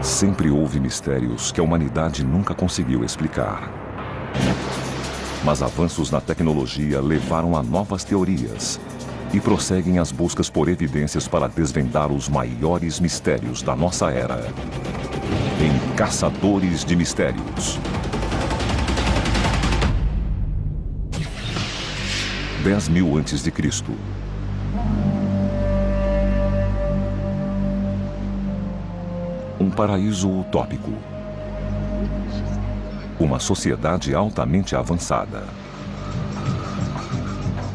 Sempre houve mistérios que a humanidade nunca conseguiu explicar. Mas avanços na tecnologia levaram a novas teorias e prosseguem as buscas por evidências para desvendar os maiores mistérios da nossa era. Em Caçadores de Mistérios. 10.000 a.C. Um paraíso utópico. Uma sociedade altamente avançada.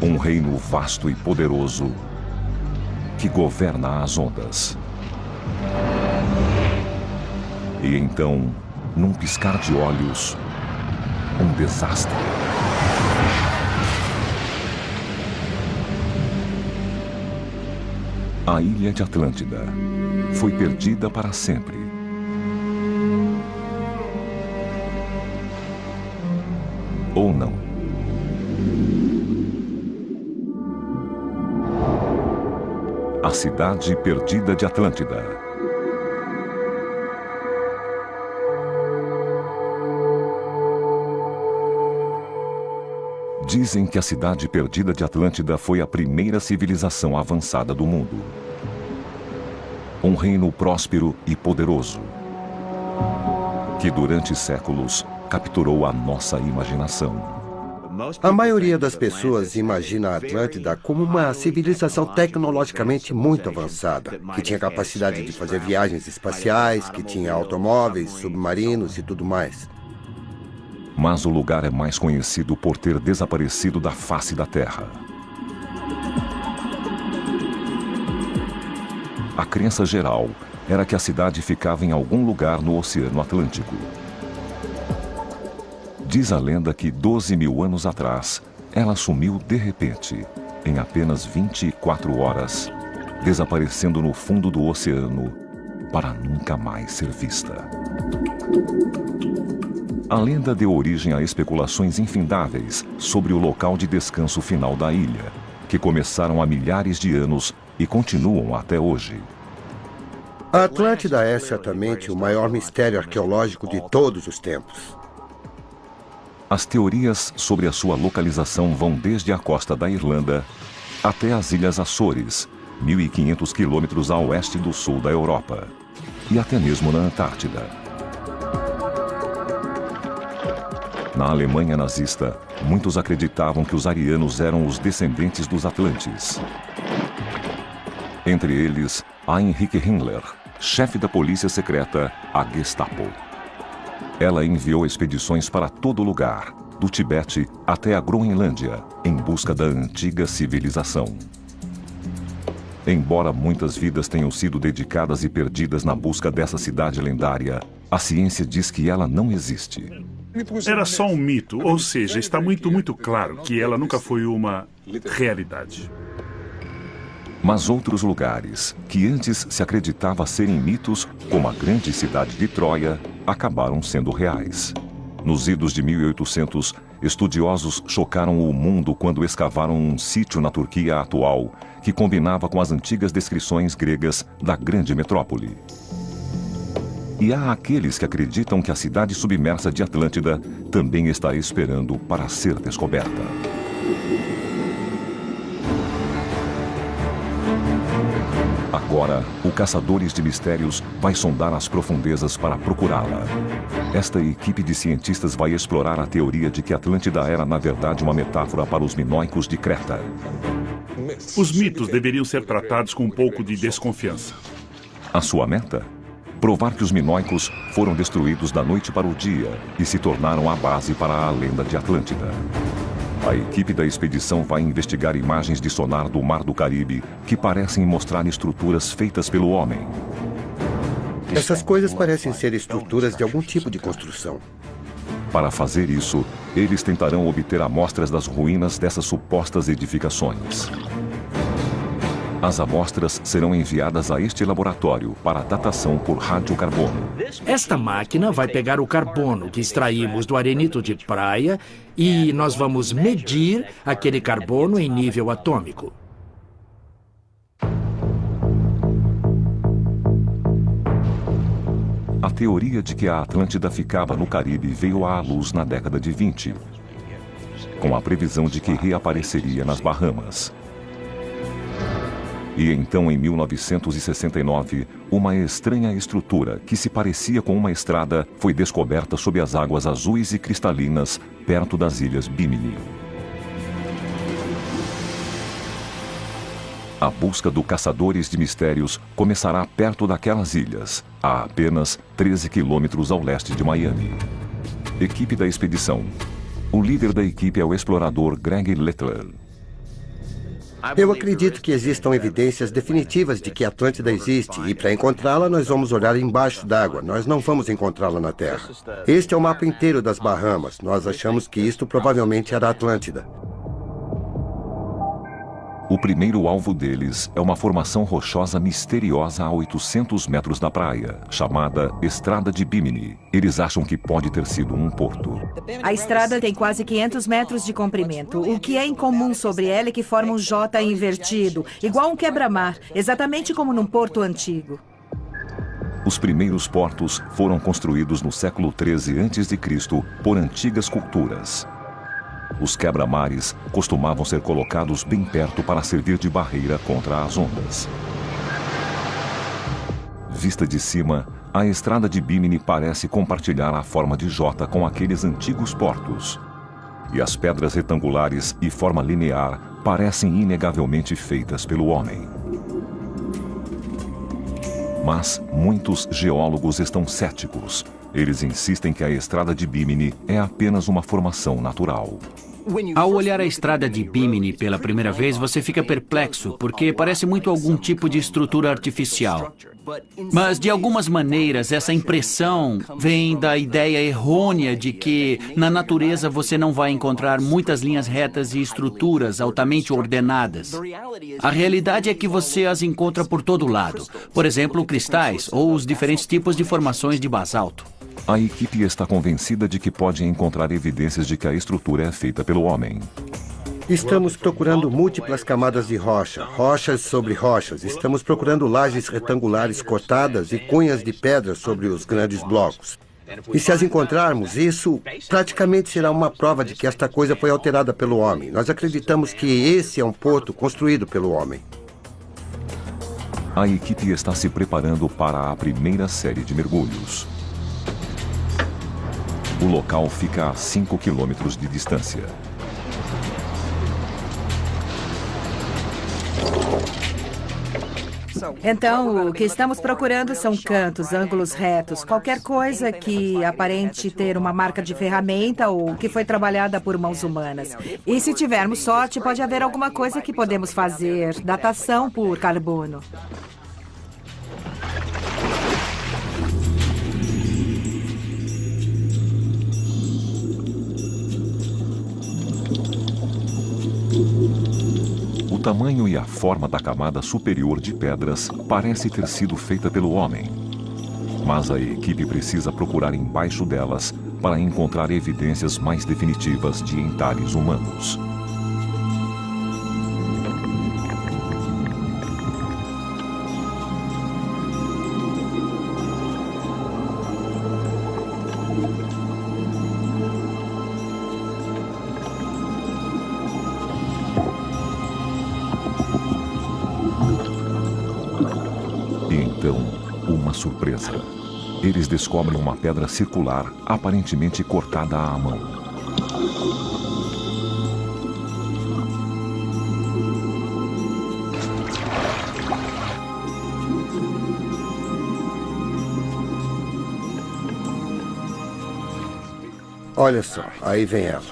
Um reino vasto e poderoso que governa as ondas. E então, num piscar de olhos, um desastre. A ilha de Atlântida foi perdida para sempre. Ou não. A cidade perdida de Atlântida. Dizem que a cidade perdida de Atlântida foi a primeira civilização avançada do mundo. Um reino próspero e poderoso, que durante séculos capturou a nossa imaginação. A maioria das pessoas imagina a Atlântida como uma civilização tecnologicamente muito avançada, que tinha capacidade de fazer viagens espaciais, que tinha automóveis, submarinos e tudo mais. Mas o lugar é mais conhecido por ter desaparecido da face da Terra. A crença geral era que a cidade ficava em algum lugar no Oceano Atlântico. Diz a lenda que 12.000 anos atrás, ela sumiu de repente, em apenas 24 horas, desaparecendo no fundo do oceano para nunca mais ser vista. A lenda deu origem a especulações infindáveis sobre o local de descanso final da ilha, que começaram há milhares de anos e continuam até hoje. A Atlântida é certamente o maior mistério arqueológico de todos os tempos. As teorias sobre a sua localização vão desde a costa da Irlanda até as Ilhas Açores, 1.500 quilômetros a oeste do sul da Europa, e até mesmo na Antártida. Na Alemanha nazista, muitos acreditavam que os arianos eram os descendentes dos Atlantes. Entre eles, Heinrich Himmler, chefe da polícia secreta, a Gestapo. Ela enviou expedições para todo lugar, do Tibete até a Groenlândia, em busca da antiga civilização. Embora muitas vidas tenham sido dedicadas e perdidas na busca dessa cidade lendária, a ciência diz que ela não existe. Era só um mito, ou seja, está muito claro que ela nunca foi uma realidade. Mas outros lugares, que antes se acreditava serem mitos, como a grande cidade de Troia, acabaram sendo reais. Nos idos de 1800, estudiosos chocaram o mundo quando escavaram um sítio na Turquia atual, que combinava com as antigas descrições gregas da grande metrópole. E há aqueles que acreditam que a cidade submersa de Atlântida também está esperando para ser descoberta. Agora, o Caçadores de Mistérios vai sondar as profundezas para procurá-la. Esta equipe de cientistas vai explorar a teoria de que Atlântida era, na verdade, uma metáfora para os minoicos de Creta. Os mitos deveriam ser tratados com um pouco de desconfiança. A sua meta? Provar que os minoicos foram destruídos da noite para o dia e se tornaram a base para a lenda de Atlântida. A equipe da expedição vai investigar imagens de sonar do Mar do Caribe que parecem mostrar estruturas feitas pelo homem. Essas coisas parecem ser estruturas de algum tipo de construção. Para fazer isso, eles tentarão obter amostras das ruínas dessas supostas edificações. As amostras serão enviadas a este laboratório para datação por radiocarbono. Esta máquina vai pegar o carbono que extraímos do arenito de praia e nós vamos medir aquele carbono em nível atômico. A teoria de que a Atlântida ficava no Caribe veio à luz na década de 20, com a previsão de que reapareceria nas Bahamas. E então, em 1969, uma estranha estrutura que se parecia com uma estrada foi descoberta sob as águas azuis e cristalinas perto das ilhas Bimini. A busca do Caçadores de Mistérios começará perto daquelas ilhas, a apenas 13 quilômetros ao leste de Miami. Equipe da expedição. O líder da equipe é o explorador Greg Littler. Eu acredito que existam evidências definitivas de que a Atlântida existe e para encontrá-la nós vamos olhar embaixo d'água, nós não vamos encontrá-la na Terra. Este é o mapa inteiro das Bahamas, nós achamos que isto provavelmente era a Atlântida. O primeiro alvo deles é uma formação rochosa misteriosa a 800 metros da praia, chamada Estrada de Bimini. Eles acham que pode ter sido um porto. A estrada tem quase 500 metros de comprimento. O que é incomum sobre ela é que forma um J invertido, igual um quebra-mar, exatamente como num porto antigo. Os primeiros portos foram construídos no século XIII a.C. por antigas culturas. Os quebra-mares costumavam ser colocados bem perto para servir de barreira contra as ondas. Vista de cima, a estrada de Bimini parece compartilhar a forma de J com aqueles antigos portos. E as pedras retangulares e forma linear parecem inegavelmente feitas pelo homem. Mas muitos geólogos estão céticos. Eles insistem que a estrada de Bimini é apenas uma formação natural. Ao olhar a estrada de Bimini pela primeira vez, você fica perplexo, porque parece muito algum tipo de estrutura artificial. Mas, de algumas maneiras, essa impressão vem da ideia errônea de que, na natureza, você não vai encontrar muitas linhas retas e estruturas altamente ordenadas. A realidade é que você as encontra por todo lado. Por exemplo, cristais ou os diferentes tipos de formações de basalto. A equipe está convencida de que pode encontrar evidências de que a estrutura é feita pelo homem. Estamos procurando múltiplas camadas de rocha, rochas sobre rochas. Estamos procurando lajes retangulares cortadas e cunhas de pedra sobre os grandes blocos. E se as encontrarmos, isso praticamente será uma prova de que esta coisa foi alterada pelo homem. Nós acreditamos que esse é um porto construído pelo homem. A equipe está se preparando para a primeira série de mergulhos. O local fica a 5 quilômetros de distância. Então, o que estamos procurando são cantos, ângulos retos, qualquer coisa que aparente ter uma marca de ferramenta ou que foi trabalhada por mãos humanas. E se tivermos sorte, pode haver alguma coisa que podemos fazer, datação por carbono. O tamanho e a forma da camada superior de pedras parece ter sido feita pelo homem. Mas a equipe precisa procurar embaixo delas para encontrar evidências mais definitivas de entalhes humanos. Surpresa. Eles descobrem uma pedra circular, aparentemente cortada à mão. Olha só, aí vem ela.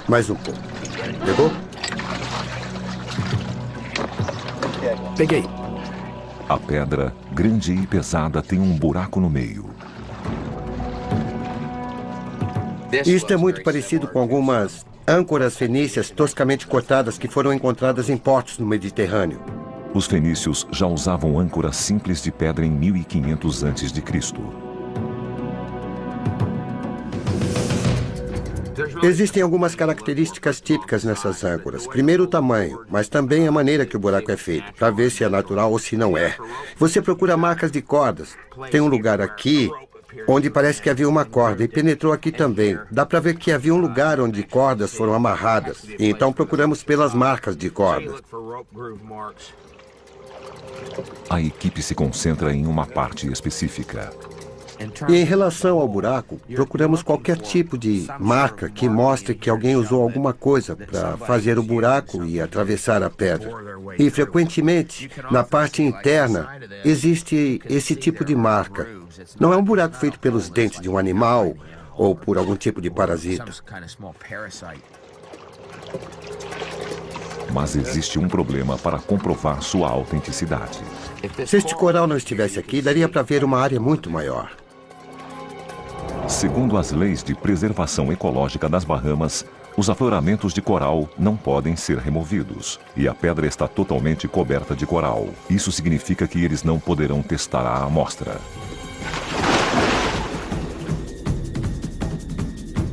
Mais um pouco. Pegou? Peguei. A pedra, grande e pesada, tem um buraco no meio. Isto é muito parecido com algumas âncoras fenícias toscamente cortadas que foram encontradas em portos no Mediterrâneo. Os fenícios já usavam âncoras simples de pedra em 1500 a.C. Existem algumas características típicas nessas âncoras. Primeiro, o tamanho, mas também a maneira que o buraco é feito, para ver se é natural ou se não é. Você procura marcas de cordas. Tem um lugar aqui onde parece que havia uma corda e penetrou aqui também. Dá para ver que havia um lugar onde cordas foram amarradas. E então procuramos pelas marcas de cordas. A equipe se concentra em uma parte específica. E em relação ao buraco, procuramos qualquer tipo de marca que mostre que alguém usou alguma coisa para fazer o buraco e atravessar a pedra. E, frequentemente, na parte interna, existe esse tipo de marca. Não é um buraco feito pelos dentes de um animal ou por algum tipo de parasita. Mas existe um problema para comprovar sua autenticidade. Se este coral não estivesse aqui, daria para ver uma área muito maior. Segundo as leis de preservação ecológica das Bahamas, os afloramentos de coral não podem ser removidos e a pedra está totalmente coberta de coral. Isso significa que eles não poderão testar a amostra.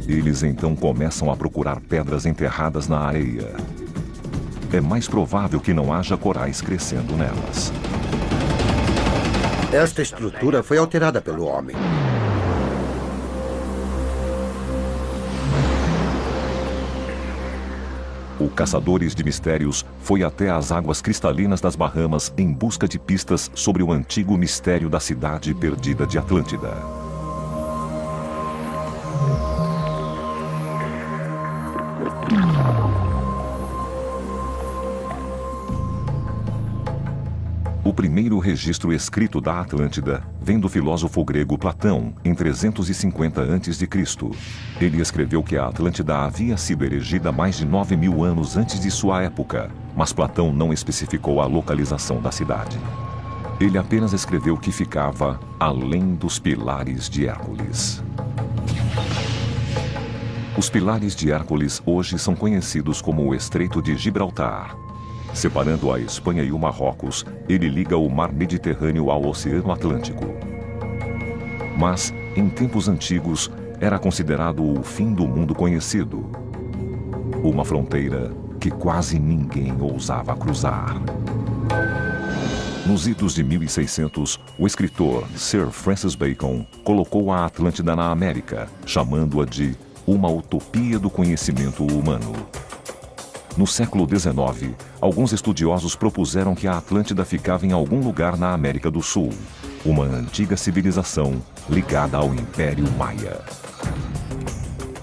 Eles então começam a procurar pedras enterradas na areia. É mais provável que não haja corais crescendo nelas. Esta estrutura foi alterada pelo homem. O Caçadores de Mistérios foi até as águas cristalinas das Bahamas em busca de pistas sobre o antigo mistério da cidade perdida de Atlântida. O primeiro registro escrito da Atlântida vem do filósofo grego Platão, em 350 a.C. Ele escreveu que a Atlântida havia sido erigida mais de 9.000 anos antes de sua época, mas Platão não especificou a localização da cidade. Ele apenas escreveu que ficava além dos Pilares de Hércules. Os Pilares de Hércules hoje são conhecidos como o Estreito de Gibraltar. Separando a Espanha e o Marrocos, ele liga o mar Mediterrâneo ao Oceano Atlântico. Mas, em tempos antigos, era considerado o fim do mundo conhecido. Uma fronteira que quase ninguém ousava cruzar. Nos idos de 1600, o escritor Sir Francis Bacon colocou a Atlântida na América, chamando-a de uma utopia do conhecimento humano. No século XIX, alguns estudiosos propuseram que a Atlântida ficava em algum lugar na América do Sul, uma antiga civilização ligada ao Império Maia.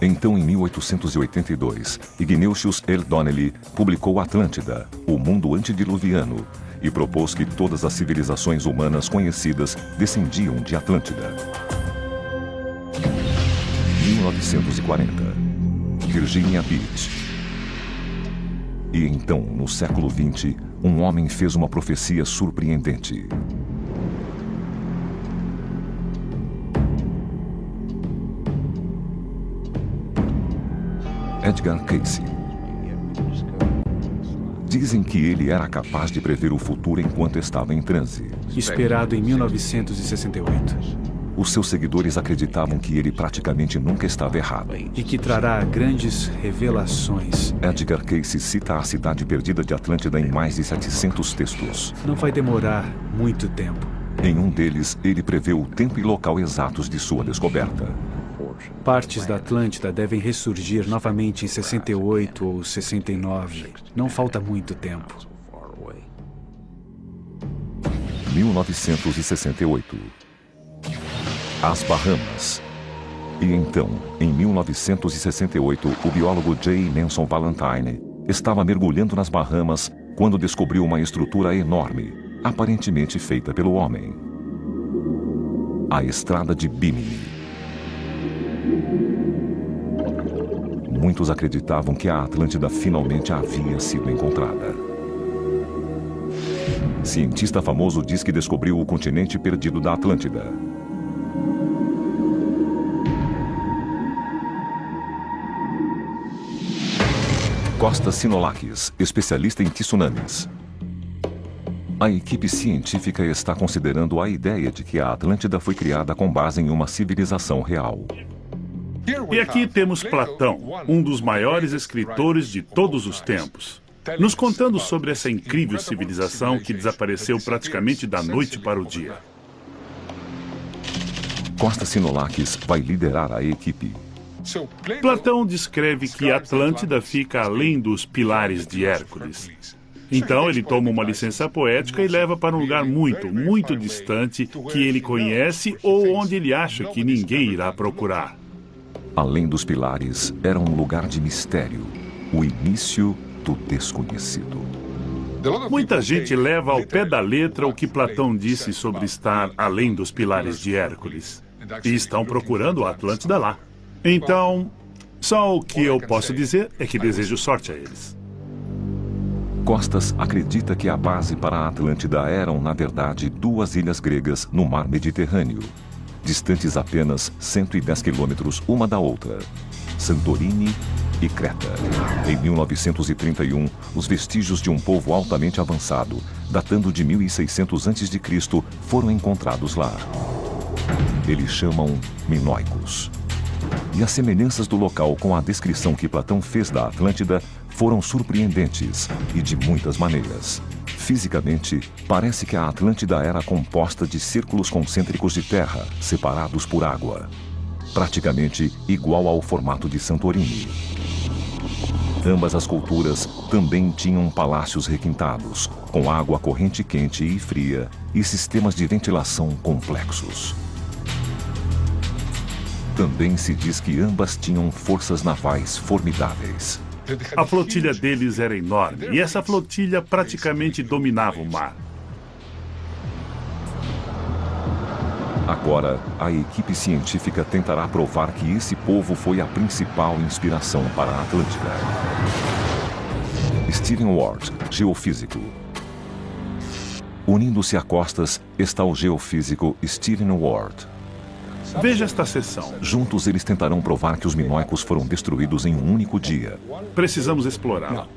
Então, em 1882, Ignatius L. Donnelly publicou Atlântida, o mundo antediluviano, e propôs que todas as civilizações humanas conhecidas descendiam de Atlântida. 1940, Virginia Beach. E então, no século XX, um homem fez uma profecia surpreendente. Edgar Cayce. Dizem que ele era capaz de prever o futuro enquanto estava em transe. Esperado em 1968. Os seus seguidores acreditavam que ele praticamente nunca estava errado. E que trará grandes revelações. Edgar Cayce cita a cidade perdida de Atlântida em mais de 700 textos. Não vai demorar muito tempo. Em um deles, ele prevê o tempo e local exatos de sua descoberta. Partes da Atlântida devem ressurgir novamente em 68 ou 69. Não falta muito tempo. 1968. As Bahamas. E então, em 1968, o biólogo J. Manson Valentine estava mergulhando nas Bahamas quando descobriu uma estrutura enorme, aparentemente feita pelo homem. A Estrada de Bimini. Muitos acreditavam que a Atlântida finalmente havia sido encontrada. Cientista famoso diz que descobriu o continente perdido da Atlântida. Costa Sinolakis, especialista em tsunamis. A equipe científica está considerando a ideia de que a Atlântida foi criada com base em uma civilização real. E aqui temos Platão, um dos maiores escritores de todos os tempos, nos contando sobre essa incrível civilização que desapareceu praticamente da noite para o dia. Costa Sinolakis vai liderar a equipe. Platão descreve que Atlântida fica além dos pilares de Hércules. Então ele toma uma licença poética e leva para um lugar muito, muito distante que ele conhece ou onde ele acha que ninguém irá procurar. Além dos pilares, era um lugar de mistério, o início do desconhecido. Muita gente leva ao pé da letra o que Platão disse sobre estar além dos pilares de Hércules. E estão procurando a Atlântida lá. Então, só o que eu posso dizer é que desejo sorte a eles. Costas acredita que a base para a Atlântida eram, na verdade, 2 ilhas gregas no mar Mediterrâneo, distantes apenas 110 quilômetros uma da outra, Santorini e Creta. Em 1931, os vestígios de um povo altamente avançado, datando de 1600 a.C., foram encontrados lá. Eles chamam minoicos. E as semelhanças do local com a descrição que Platão fez da Atlântida foram surpreendentes e de muitas maneiras. Fisicamente, parece que a Atlântida era composta de círculos concêntricos de terra, separados por água, praticamente igual ao formato de Santorini. Ambas as culturas também tinham palácios requintados, com água corrente quente e fria e sistemas de ventilação complexos. Também se diz que ambas tinham forças navais formidáveis. A flotilha deles era enorme e essa flotilha praticamente dominava o mar. Agora, a equipe científica tentará provar que esse povo foi a principal inspiração para a Atlântida. Stephen Ward, geofísico. Unindo-se a Costas está o geofísico Stephen Ward. Veja esta seção. Juntos eles tentarão provar que os minoicos foram destruídos em um único dia. Precisamos explorá-la.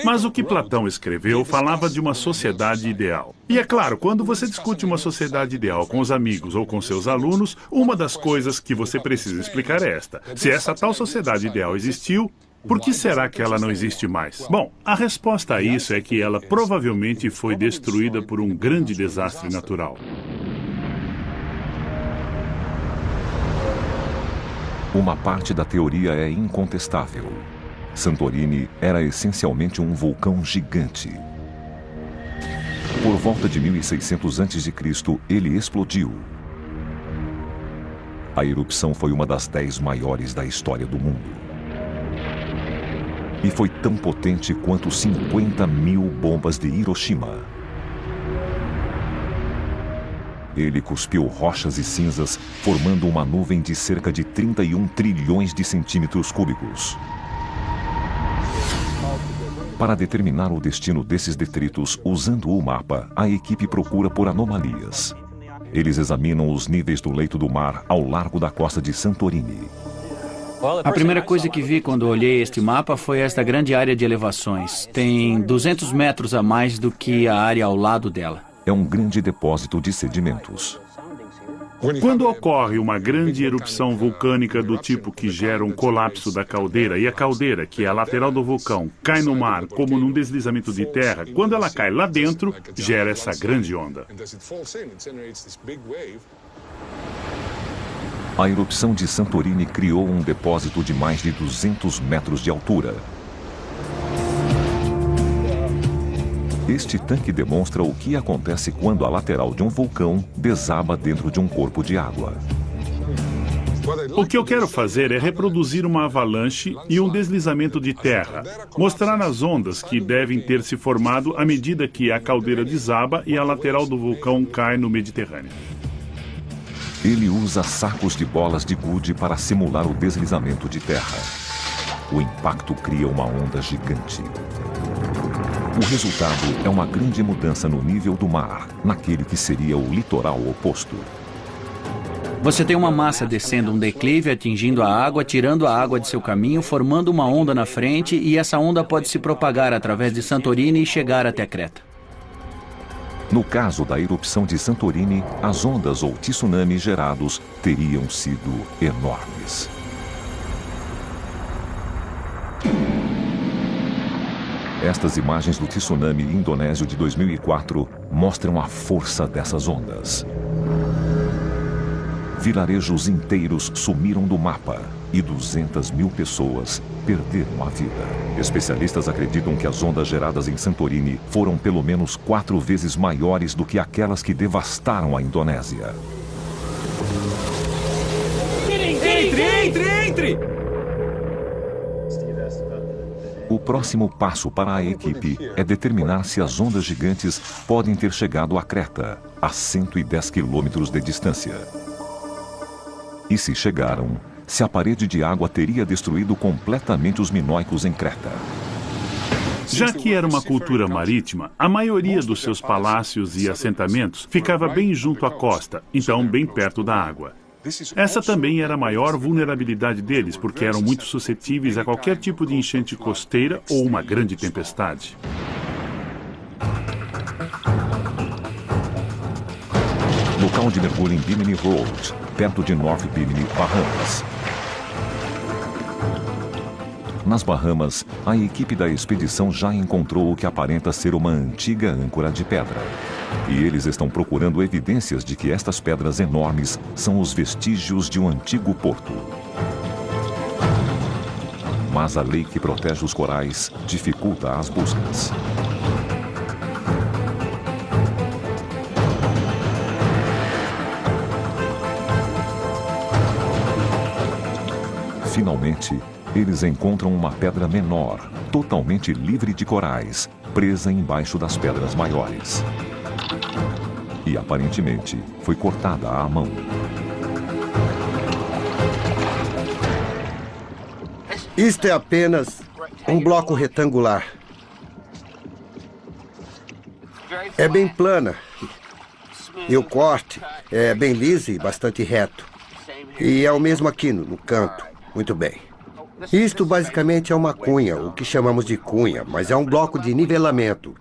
Mas o que Platão escreveu falava de uma sociedade ideal. E é claro, quando você discute uma sociedade ideal com os amigos ou com seus alunos, uma das coisas que você precisa explicar é esta. Se essa tal sociedade ideal existiu, por que será que ela não existe mais? Bom, a resposta a isso é que ela provavelmente foi destruída por um grande desastre natural. Uma parte da teoria é incontestável. Santorini era essencialmente um vulcão gigante. Por volta de 1600 a.C., ele explodiu. A erupção foi uma das 10 maiores da história do mundo. E foi tão potente quanto 50.000 bombas de Hiroshima. Ele cuspiu rochas e cinzas, formando uma nuvem de cerca de 31 trilhões de centímetros cúbicos. Para determinar o destino desses detritos, usando o mapa, a equipe procura por anomalias. Eles examinam os níveis do leito do mar ao largo da costa de Santorini. A primeira coisa que vi quando olhei este mapa foi esta grande área de elevações. Tem 200 metros a mais do que a área ao lado dela. É um grande depósito de sedimentos. Quando ocorre uma grande erupção vulcânica do tipo que gera um colapso da caldeira, e a caldeira, que é a lateral do vulcão, cai no mar como num deslizamento de terra, quando ela cai lá dentro, gera essa grande onda. A erupção de Santorini criou um depósito de mais de 200 metros de altura. Este tanque demonstra o que acontece quando a lateral de um vulcão desaba dentro de um corpo de água. O que eu quero fazer é reproduzir uma avalanche e um deslizamento de terra, mostrar as ondas que devem ter se formado à medida que a caldeira desaba e a lateral do vulcão cai no Mediterrâneo. Ele usa sacos de bolas de gude para simular o deslizamento de terra. O impacto cria uma onda gigante. O resultado é uma grande mudança no nível do mar, naquele que seria o litoral oposto. Você tem uma massa descendo um declive, atingindo a água, tirando a água de seu caminho, formando uma onda na frente, e essa onda pode se propagar através de Santorini e chegar até Creta. No caso da erupção de Santorini, as ondas ou tsunamis gerados teriam sido enormes. Estas imagens do tsunami indonésio de 2004 mostram a força dessas ondas. Vilarejos inteiros sumiram do mapa e 200 mil pessoas perderam a vida. Especialistas acreditam que as ondas geradas em Santorini foram pelo menos 4 vezes maiores do que aquelas que devastaram a Indonésia. Entre! O próximo passo para a equipe é determinar se as ondas gigantes podem ter chegado a Creta, a 110 quilômetros de distância. E se chegaram, se a parede de água teria destruído completamente os minoicos em Creta. Já que era uma cultura marítima, a maioria dos seus palácios e assentamentos ficava bem junto à costa, então bem perto da água. Essa também era a maior vulnerabilidade deles, porque eram muito suscetíveis a qualquer tipo de enchente costeira ou uma grande tempestade. Local de mergulho em Bimini Road, perto de North Bimini, Bahamas. Nas Bahamas, a equipe da expedição já encontrou o que aparenta ser uma antiga âncora de pedra. E eles estão procurando evidências de que estas pedras enormes são os vestígios de um antigo porto. Mas a lei que protege os corais dificulta as buscas. Finalmente, eles encontram uma pedra menor, totalmente livre de corais, presa embaixo das pedras maiores. E aparentemente foi cortada à mão. Isto é apenas um bloco retangular. É bem plana. E o corte é bem liso e bastante reto. E é o mesmo aqui no canto. Muito bem. Isto basicamente é uma cunha, o que chamamos de cunha, mas é um bloco de nivelamento.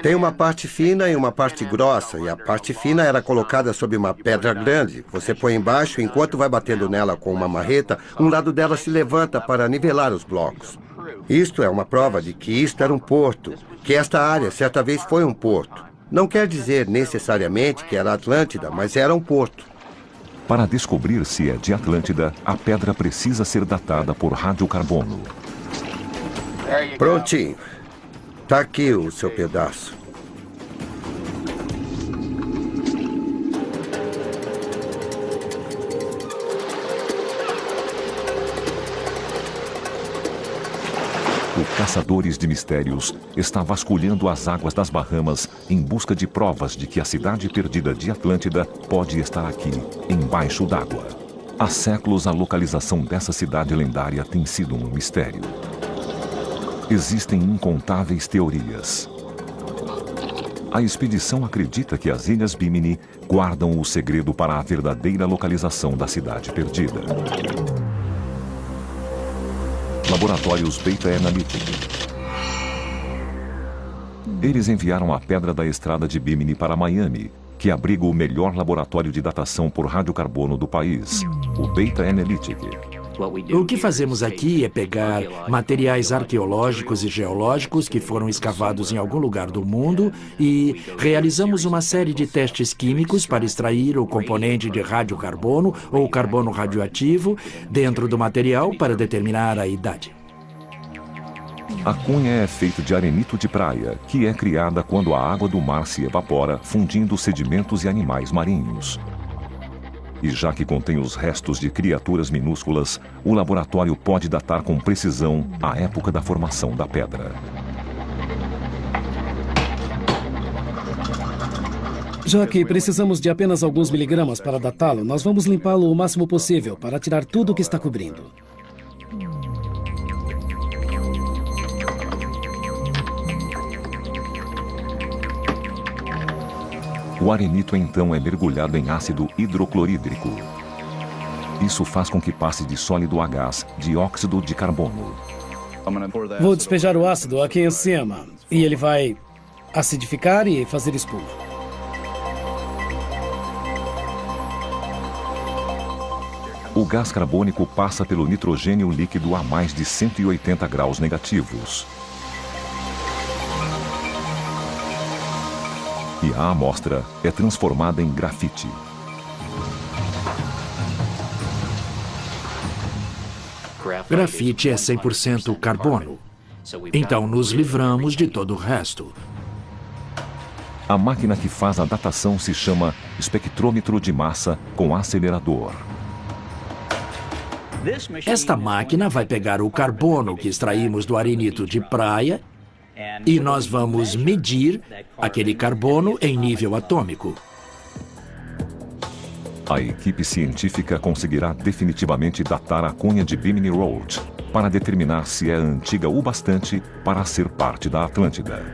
Tem uma parte fina e uma parte grossa, e a parte fina era colocada sobre uma pedra grande. Você põe embaixo e enquanto vai batendo nela com uma marreta, um lado dela se levanta para nivelar os blocos. Isto é uma prova de que isto era um porto, que esta área certa vez foi um porto. Não quer dizer necessariamente que era Atlântida, mas era um porto. Para descobrir se é de Atlântida, a pedra precisa ser datada por radiocarbono. Prontinho. Tá aqui o seu pedaço. O Caçadores de Mistérios está vasculhando as águas das Bahamas em busca de provas de que a cidade perdida de Atlântida pode estar aqui, embaixo d'água. Há séculos a localização dessa cidade lendária tem sido um mistério. Existem incontáveis teorias. A expedição acredita que as Ilhas Bimini guardam o segredo para a verdadeira localização da cidade perdida. Laboratórios Beta Analytic. Eles enviaram a pedra da estrada de Bimini para Miami, que abriga o melhor laboratório de datação por radiocarbono do país, o Beta Analytic. O que fazemos aqui é pegar materiais arqueológicos e geológicos que foram escavados em algum lugar do mundo e realizamos uma série de testes químicos para extrair o componente de radiocarbono ou carbono radioativo dentro do material para determinar a idade. A cunha é feita de arenito de praia, que é criada quando a água do mar se evapora, fundindo sedimentos e animais marinhos. E já que contém os restos de criaturas minúsculas, o laboratório pode datar com precisão a época da formação da pedra. Já que precisamos de apenas alguns miligramas para datá-lo, nós vamos limpá-lo o máximo possível para tirar tudo o que está cobrindo. O arenito então é mergulhado em ácido hidroclorídrico. Isso faz com que passe de sólido a gás, dióxido de carbono. Vou despejar o ácido aqui em cima e ele vai acidificar e fazer espuma. O gás carbônico passa pelo nitrogênio líquido a mais de 180 graus negativos. e a amostra é transformada em grafite. Grafite é 100% carbono. Então nos livramos de todo o resto. A máquina que faz a datação se chama espectrômetro de massa com acelerador. Esta máquina vai pegar o carbono que extraímos do arenito de praia e nós vamos medir aquele carbono em nível atômico. A equipe científica conseguirá definitivamente datar a cunha de Bimini Road para determinar se é antiga o bastante para ser parte da Atlântida.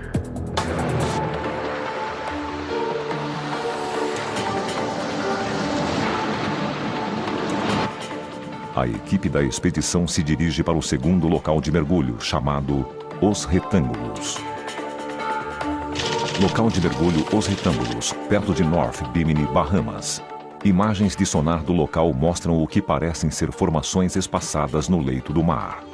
A equipe da expedição se dirige para o segundo local de mergulho, chamado Os Retângulos. Local de mergulho Os Retângulos, perto de North Bimini, Bahamas. Imagens de sonar do local mostram o que parecem ser formações espaçadas no leito do mar.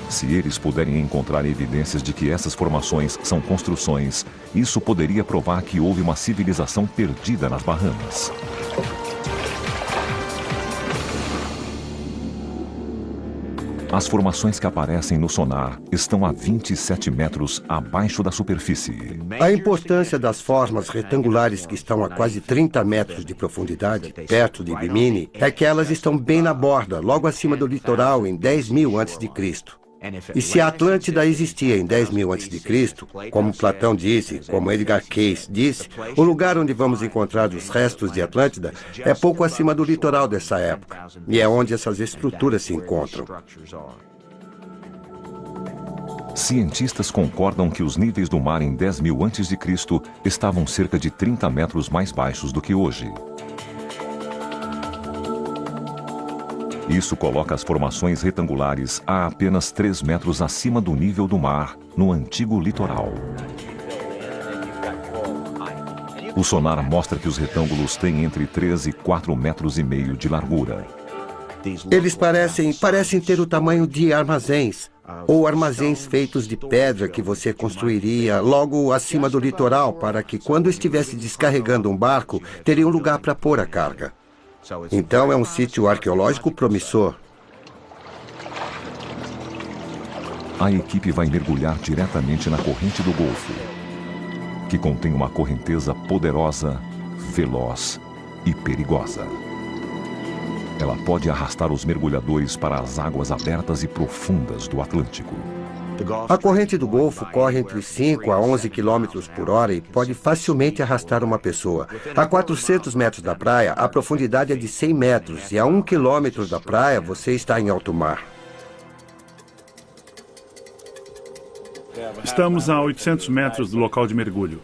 Se eles puderem encontrar evidências de que essas formações são construções, isso poderia provar que houve uma civilização perdida nas Bahamas. As formações que aparecem no sonar estão a 27 metros abaixo da superfície. A importância das formas retangulares que estão a quase 30 metros de profundidade, perto de Bimini, é que elas estão bem na borda, logo acima do litoral, em 10.000 a.C. E se a Atlântida existia em 10.000 a.C., como Platão disse, como Edgar Cayce disse, o lugar onde vamos encontrar os restos de Atlântida é pouco acima do litoral dessa época, e é onde essas estruturas se encontram. Cientistas concordam que os níveis do mar em 10.000 a.C. estavam cerca de 30 metros mais baixos do que hoje. Isso coloca as formações retangulares a apenas 3 metros acima do nível do mar, no antigo litoral. O sonar mostra que os retângulos têm entre 3 e 4,5 metros de largura. Eles parecem ter o tamanho de armazéns, ou armazéns feitos de pedra que você construiria logo acima do litoral para que, quando estivesse descarregando um barco, teria um lugar para pôr a carga. Então é um sítio arqueológico promissor. A equipe vai mergulhar diretamente na corrente do Golfo, que contém uma correnteza poderosa, veloz e perigosa. Ela pode arrastar os mergulhadores para as águas abertas e profundas do Atlântico. A corrente do Golfo corre entre 5 a 11 km por hora e pode facilmente arrastar uma pessoa. A 400 metros da praia, a profundidade é de 100 metros e a 1 km da praia você está em alto mar. Estamos a 800 metros do local de mergulho.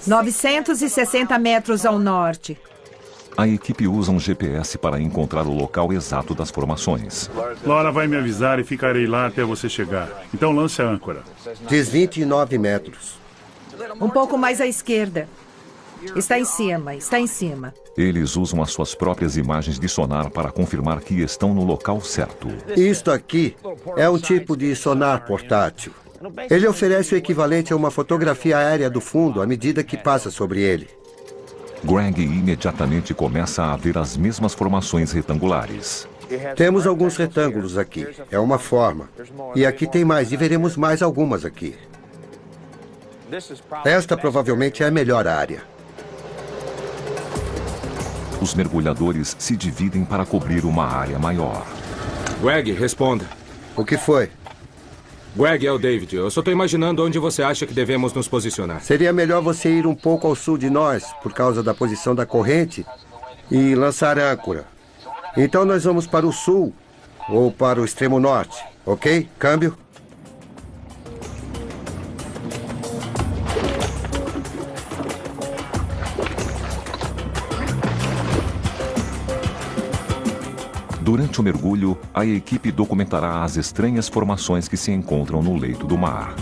960 metros ao norte. A equipe usa um GPS para encontrar o local exato das formações. Laura vai me avisar e ficarei lá até você chegar. Então lance a âncora. Diz 29 metros. Um pouco mais à esquerda. Está em cima, está em cima. Eles usam as suas próprias imagens de sonar para confirmar que estão no local certo. Isto aqui é um tipo de sonar portátil. Ele oferece o equivalente a uma fotografia aérea do fundo à medida que passa sobre ele. Greg imediatamente começa a ver as mesmas formações retangulares. Temos alguns retângulos aqui. É uma forma. E aqui tem mais, e veremos mais algumas aqui. Esta provavelmente é a melhor área. Os mergulhadores se dividem para cobrir uma área maior. Greg, responda. O que foi? Greg, é o David. Eu só estou imaginando onde você acha que devemos nos posicionar. Seria melhor você ir um pouco ao sul de nós, por causa da posição da corrente, e lançar âncora. Então nós vamos para o sul, ou para o extremo norte, ok? Câmbio. Durante o mergulho, a equipe documentará as estranhas formações que se encontram no leito do mar.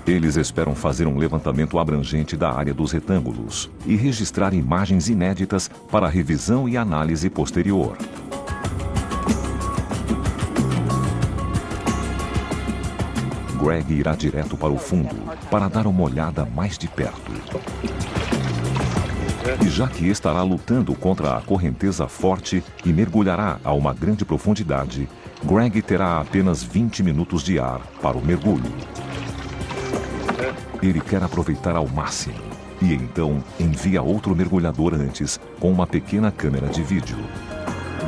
Eles esperam fazer um levantamento abrangente da área dos retângulos e registrar imagens inéditas para revisão e análise posterior. Greg irá direto para o fundo para dar uma olhada mais de perto. E já que estará lutando contra a correnteza forte e mergulhará a uma grande profundidade, Greg terá apenas 20 minutos de ar para o mergulho. Ele quer aproveitar ao máximo e então envia outro mergulhador antes com uma pequena câmera de vídeo.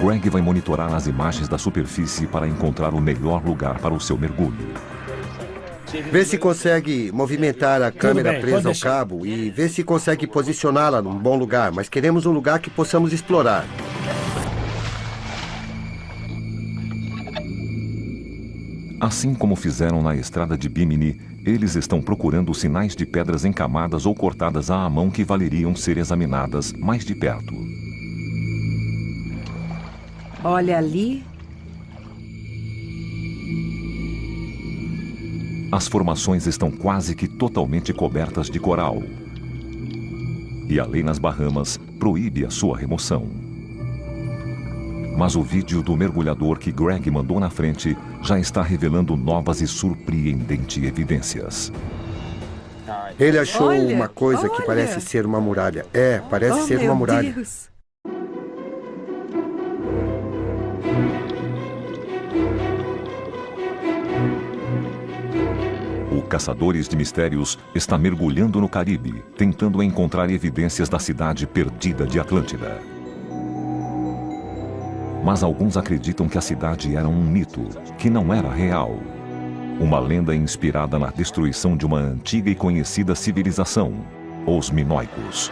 Greg vai monitorar as imagens da superfície para encontrar o melhor lugar para o seu mergulho. Vê se consegue movimentar a câmera bem, presa pode ao deixar. cabo e vê se consegue posicioná-la num bom lugar, mas queremos um lugar que possamos explorar. Assim como fizeram na estrada de Bimini, eles estão procurando sinais de pedras encamadas ou cortadas à mão que valeriam ser examinadas mais de perto. Olha ali. As formações estão quase que totalmente cobertas de coral. E a lei nas Bahamas proíbe a sua remoção. Mas o vídeo do mergulhador que Greg mandou na frente já está revelando novas e surpreendentes evidências. Ele achou Olha, uma coisa que olha. parece ser uma muralha. É, parece ser uma muralha. Deus. O Caçadores de Mistérios está mergulhando no Caribe, tentando encontrar evidências da cidade perdida de Atlântida. Mas alguns acreditam que a cidade era um mito, que não era real. Uma lenda inspirada na destruição de uma antiga e conhecida civilização, os Minoicos.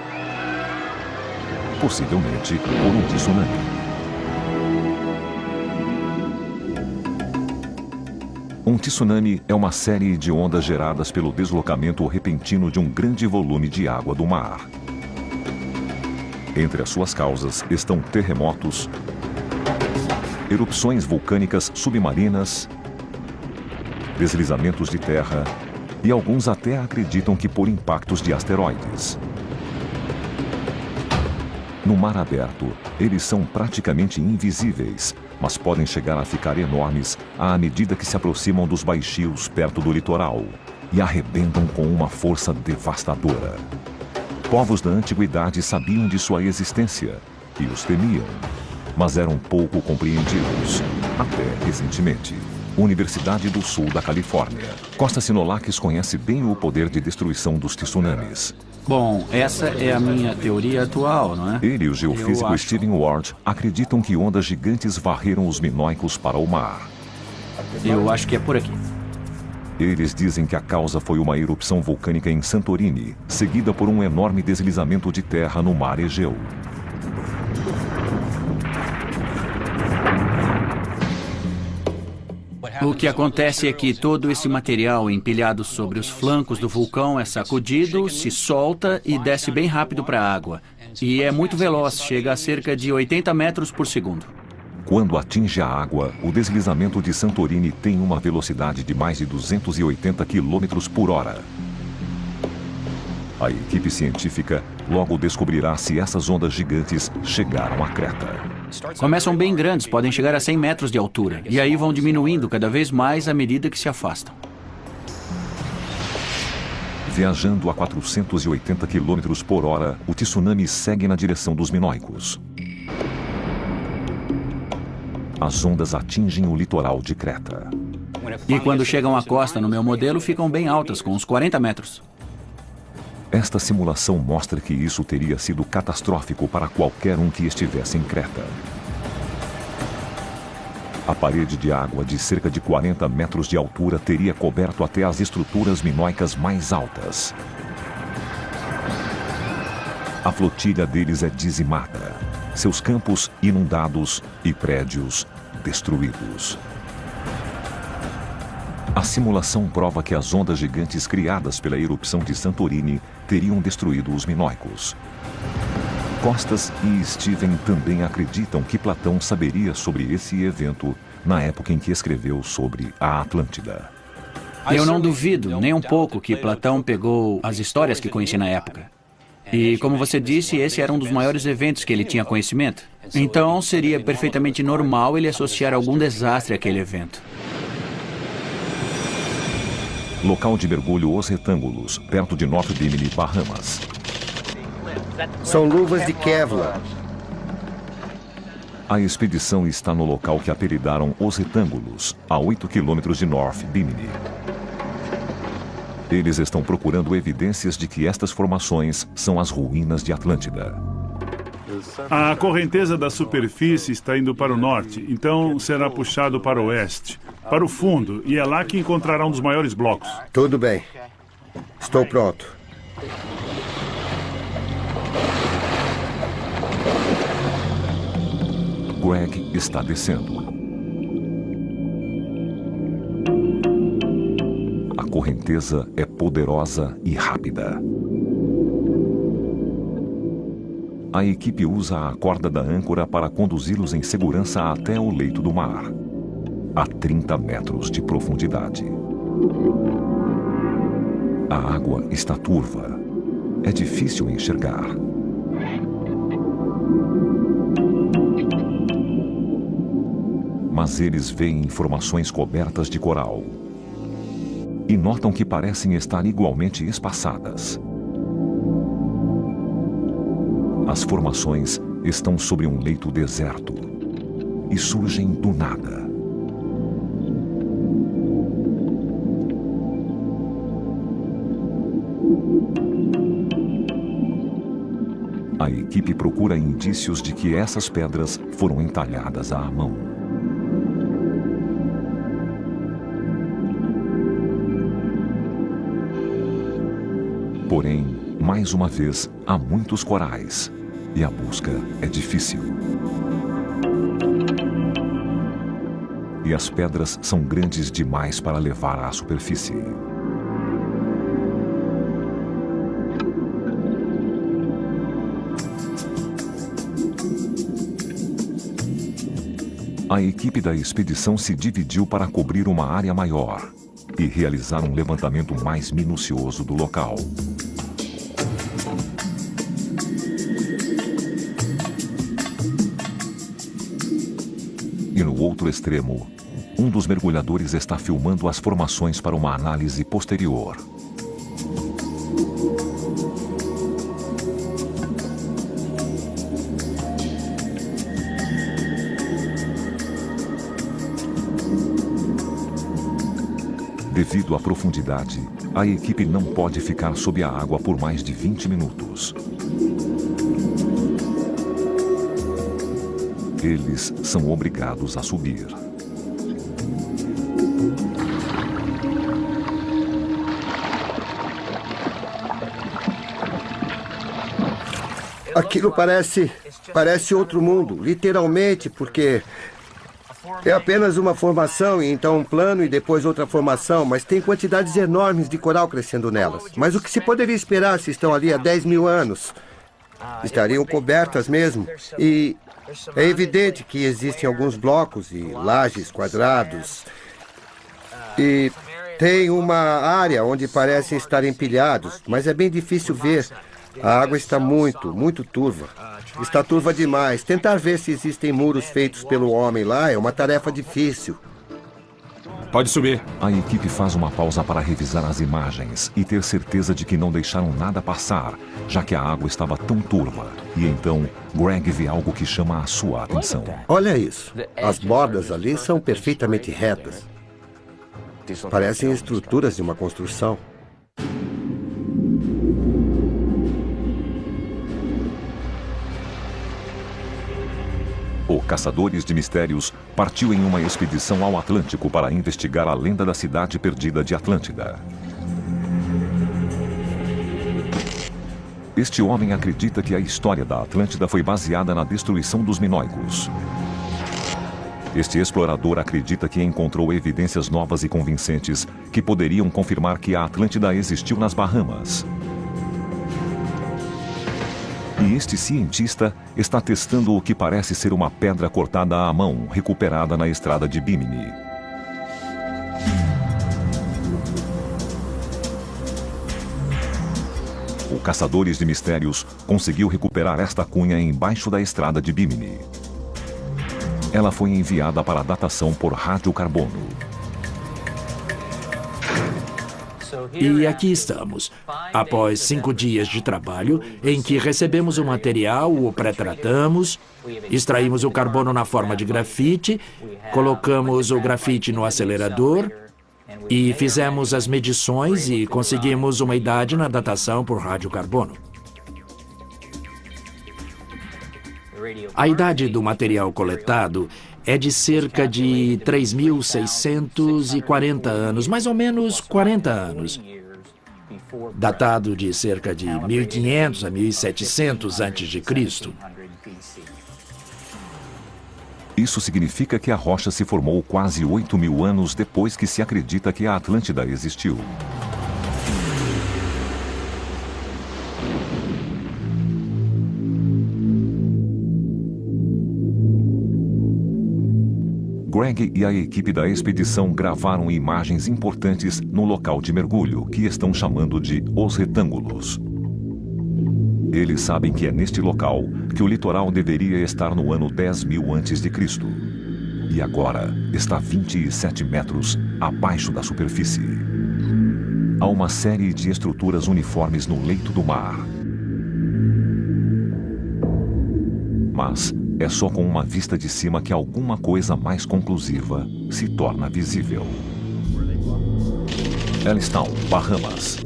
Possivelmente por um tsunami. Um tsunami é uma série de ondas geradas pelo deslocamento repentino de um grande volume de água do mar. Entre as suas causas estão terremotos, erupções vulcânicas submarinas, deslizamentos de terra e alguns até acreditam que por impactos de asteroides. No mar aberto, eles são praticamente invisíveis, mas podem chegar a ficar enormes à medida que se aproximam dos baixios perto do litoral e arrebentam com uma força devastadora. Povos da antiguidade sabiam de sua existência e os temiam, mas eram pouco compreendidos, até recentemente. Universidade do Sul da Califórnia. Costa Sinolakis conhece bem o poder de destruição dos tsunamis. Bom, essa é a minha teoria atual, não é? Ele e o geofísico Eu acho. Stephen Ward acreditam que ondas gigantes varreram os Minoicos para o mar. Eu acho que é por aqui. Eles dizem que a causa foi uma erupção vulcânica em Santorini, seguida por um enorme deslizamento de terra no mar Egeu. O que acontece é que todo esse material empilhado sobre os flancos do vulcão é sacudido, se solta e desce bem rápido para a água. E é muito veloz, chega a cerca de 80 metros por segundo. Quando atinge a água, o deslizamento de Santorini tem uma velocidade de mais de 280 km por hora. A equipe científica logo descobrirá se essas ondas gigantes chegaram à Creta. Começam bem grandes, podem chegar a 100 metros de altura. E aí vão diminuindo cada vez mais à medida que se afastam. Viajando a 480 km por hora, o tsunami segue na direção dos Minoicos. As ondas atingem o litoral de Creta. E quando chegam à costa, no meu modelo, ficam bem altas, com uns 40 metros. Esta simulação mostra que isso teria sido catastrófico para qualquer um que estivesse em Creta. A parede de água de cerca de 40 metros de altura teria coberto até as estruturas minoicas mais altas. A flotilha deles é dizimada, seus campos inundados e prédios destruídos. A simulação prova que as ondas gigantes criadas pela erupção de Santorini teriam destruído os Minoicos. Costas e Steven também acreditam que Platão saberia sobre esse evento na época em que escreveu sobre a Atlântida. Eu não duvido, nem um pouco, que Platão pegou as histórias que conheci na época. E, como você disse, esse era um dos maiores eventos que ele tinha conhecimento. Então, seria perfeitamente normal ele associar algum desastre àquele evento. Local de mergulho Os Retângulos, perto de North Bimini, Bahamas. São luvas de Kevlar. A expedição está no local que apelidaram Os Retângulos, a 8 quilômetros de North Bimini. Eles estão procurando evidências de que estas formações são as ruínas de Atlântida. A correnteza da superfície está indo para o norte, então será puxado para o oeste, para o fundo, e é lá que encontrará um dos maiores blocos. Tudo bem. Estou pronto. Greg está descendo. A correnteza é poderosa e rápida. A equipe usa a corda da âncora para conduzi-los em segurança até o leito do mar, a 30 metros de profundidade. A água está turva. É difícil enxergar. Mas eles veem formações cobertas de coral e notam que parecem estar igualmente espaçadas. As formações estão sobre um leito deserto e surgem do nada. A equipe procura indícios de que essas pedras foram entalhadas à mão. Porém, mais uma vez, há muitos corais e a busca é difícil. E as pedras são grandes demais para levar à superfície. A equipe da expedição se dividiu para cobrir uma área maior e realizar um levantamento mais minucioso do local. E no outro extremo, um dos mergulhadores está filmando as formações para uma análise posterior. Devido à profundidade, a equipe não pode ficar sob a água por mais de 20 minutos. Eles são obrigados a subir. Aquilo parece outro mundo, literalmente, porque é apenas uma formação e então um plano e depois outra formação, mas tem quantidades enormes de coral crescendo nelas. Mas o que se poderia esperar se estão ali há 10 mil anos? Estariam cobertas mesmo. E é evidente que existem alguns blocos e lajes quadrados. E tem uma área onde parecem estar empilhados, mas é bem difícil ver. A água está muito turva. Está turva demais. Tentar ver se existem muros feitos pelo homem lá é uma tarefa difícil. Pode subir. A equipe faz uma pausa para revisar as imagens e ter certeza de que não deixaram nada passar, já que a água estava tão turva. E então, Greg vê algo que chama a sua atenção. Olha isso. As bordas ali são perfeitamente retas. Parecem estruturas de uma construção. O Caçadores de Mistérios partiu em uma expedição ao Atlântico para investigar a lenda da cidade perdida de Atlântida. Este homem acredita que a história da Atlântida foi baseada na destruição dos minoicos. Este explorador acredita que encontrou evidências novas e convincentes que poderiam confirmar que a Atlântida existiu nas Bahamas. E este cientista está testando o que parece ser uma pedra cortada à mão, recuperada na estrada de Bimini. O Caçadores de Mistérios conseguiu recuperar esta cunha embaixo da estrada de Bimini. Ela foi enviada para datação por radiocarbono. E aqui estamos, após 5 dias de trabalho, em que recebemos o material, o pré-tratamos, extraímos o carbono na forma de grafite, colocamos o grafite no acelerador e fizemos as medições e conseguimos uma idade na datação por radiocarbono. A idade do material coletado é de cerca de 3.640 anos, mais ou menos 40 anos. Datado de cerca de 1500 a 1700 a.C. Isso significa que a rocha se formou quase 8.000 anos depois que se acredita que a Atlântida existiu. Greg e a equipe da expedição gravaram imagens importantes no local de mergulho, que estão chamando de Os Retângulos. Eles sabem que é neste local que o litoral deveria estar no ano 10.000 a.C. E agora está 27 metros abaixo da superfície. Há uma série de estruturas uniformes no leito do mar. Mas é só com uma vista de cima que alguma coisa mais conclusiva se torna visível. Ellistown, Bahamas.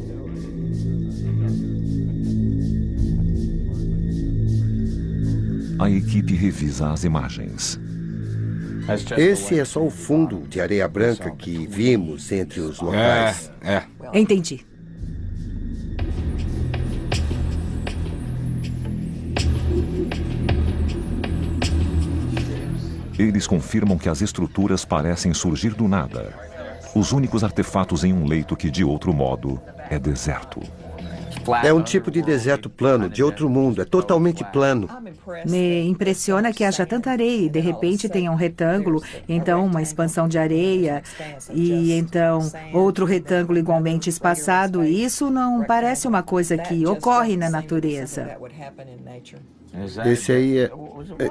A equipe revisa as imagens. Esse é só o fundo de areia branca que vimos entre os locais. Entendi. Eles confirmam que as estruturas parecem surgir do nada. Os únicos artefatos em um leito que, de outro modo, é deserto. É um tipo de deserto plano, de outro mundo. É totalmente plano. Me impressiona que haja tanta areia e, de repente, tenha um retângulo, então uma expansão de areia, e então outro retângulo igualmente espaçado. Isso não parece uma coisa que ocorre na natureza. Esse aí é...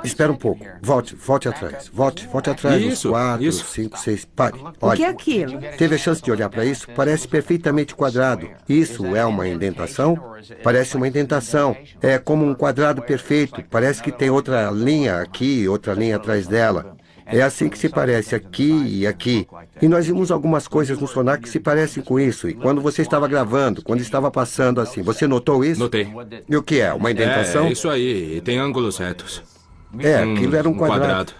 Espera um pouco. Volte atrás. Volte atrás. Isso, 4, 5, 6... Pare. O que é Olha. aquilo? Teve a chance de olhar para isso? Parece perfeitamente quadrado. Isso é uma indentação? Parece uma indentação. É como um quadrado perfeito. Parece que tem outra linha aqui e outra linha atrás dela. É assim que se parece aqui e aqui. E nós vimos algumas coisas no sonar que se parecem com isso. E quando você estava gravando, quando estava passando assim, você notou isso? Notei. E o que é? Uma indentação? É isso aí. E tem ângulos retos. Aquilo era um quadrado.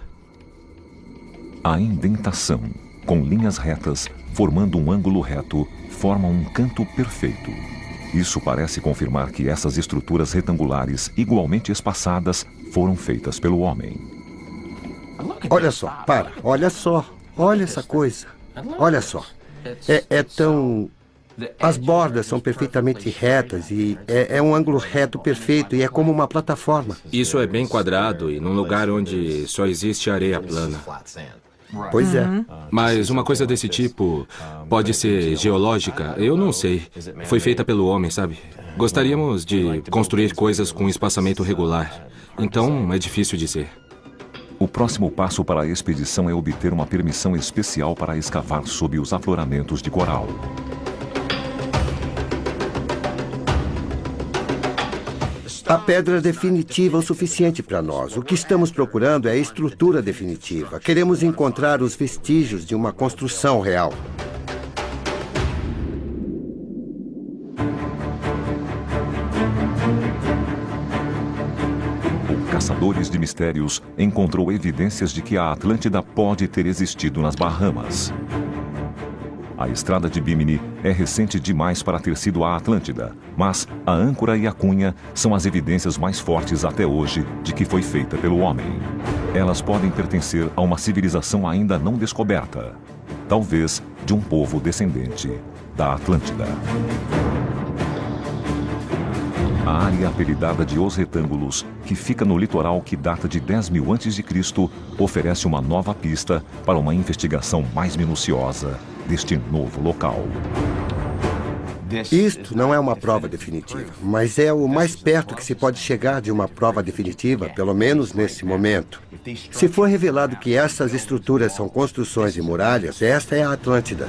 A indentação, com linhas retas, formando um ângulo reto, forma um canto perfeito. Isso parece confirmar que essas estruturas retangulares, igualmente espaçadas, foram feitas pelo homem. Olha só, para. Olha só. Olha essa coisa. Olha só. É tão... As bordas são perfeitamente retas e é um ângulo reto perfeito e é como uma plataforma. Isso é bem quadrado e num lugar onde só existe areia plana. Pois é. Mas uma coisa desse tipo pode ser geológica? Eu não sei. Foi feita pelo homem, sabe? Gostaríamos de construir coisas com espaçamento regular. Então é difícil dizer. O próximo passo para a expedição é obter uma permissão especial para escavar sob os afloramentos de coral. A pedra definitiva é o suficiente para nós. O que estamos procurando é a estrutura definitiva. Queremos encontrar os vestígios de uma construção real. Caçadores de Mistérios encontrou evidências de que a Atlântida pode ter existido nas Bahamas. A estrada de Bimini é recente demais para ter sido a Atlântida, mas a âncora e a cunha são as evidências mais fortes até hoje de que foi feita pelo homem. Elas podem pertencer a uma civilização ainda não descoberta, talvez de um povo descendente da Atlântida. A área apelidada de Os Retângulos, que fica no litoral que data de 10.000 a.C., oferece uma nova pista para uma investigação mais minuciosa deste novo local. Isto não é uma prova definitiva, mas é o mais perto que se pode chegar de uma prova definitiva, pelo menos nesse momento. Se for revelado que essas estruturas são construções de muralhas, esta é a Atlântida.